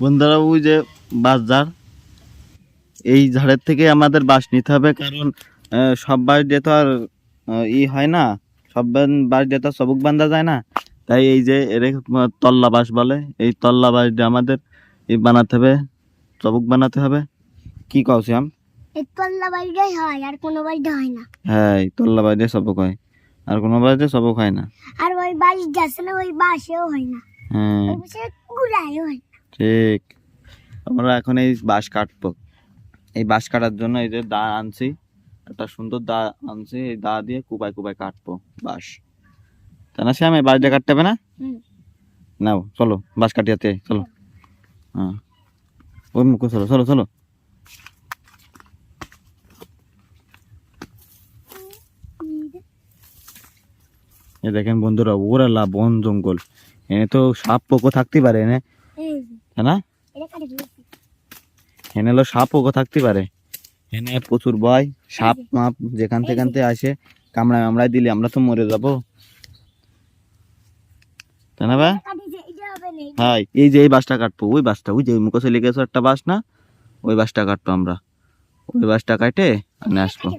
বন্ধুরা ওই যে বাঁশ ঝাড়, এই ঝাড়ের থেকে আমাদের বাঁশ নিতে হবে, কারণ সব বাঁশ দিয়ে তো আর হয় না, সব বাঁশ দিয়ে তো চবুক বাঁধা যায় না। তাই এই যে এর তল্লা বাঁশ বলে, এই তল্লা বাঁশ দিয়ে আমাদের এই বানাতে হবে, চবুক বানাতে হবে। কি কওছি আম? এই তল্লা বাড়িটাই হয়, আর কোনো বাড়িতে হয় না। হ্যাঁ, এই তল্লা বাঁশ দিয়ে চবুক হয়, আর কোনো বাঁশ দিয়ে চবুক হয় না। আর ওই বাঁশ যাচ্ছে না, ওই বাঁশেও হয় না, হ্যাঁ ওই বাঁশের গুড়ায়ও হয় না। ঠিক। আমরা এখন এই বাঁশ কাটবো। এই বাঁশ কাটার জন্য এই যে দা আনছি, একটা সুন্দর দা আনছি, এই দা দিয়ে কুপায় কুপায় কাটবো বাঁশ। তাই না শ্যাম? এই বাঁশ দিয়ে কাটতে হবে না? নাও চলো বাঁশ কাটিয়াতে চলো। হ্যাঁ, ওই মুখো চলো চলো চলো। এই দেখেন বন্ধুরা, ওরা বন জঙ্গল, এনে তো সাপ পোকো থাকতে পারে এনে, এই যে, তাই না? এটা কাটি দিয়েছি। এনে হলো সাপ পোকো থাকতে পারে, এনে প্রচুর ভয়, সাপ মাপ যেখান সেখান থেকে আসে, কামড়ায় মামড়ায় দিলে আমরা তো মরে যাবো, তাই না ভাই? কাটি যে, এটা হবে না, হ্যাঁ, এই যে এই বাঁশটা কাটবো, ওই বাঁশটা, ওই যে মুখোশ লেগে গেছে একটা বাঁশ না, ওই বাঁশটা কাটবো আমরা, ওই বাঁশটা কাটে আনে আসবো।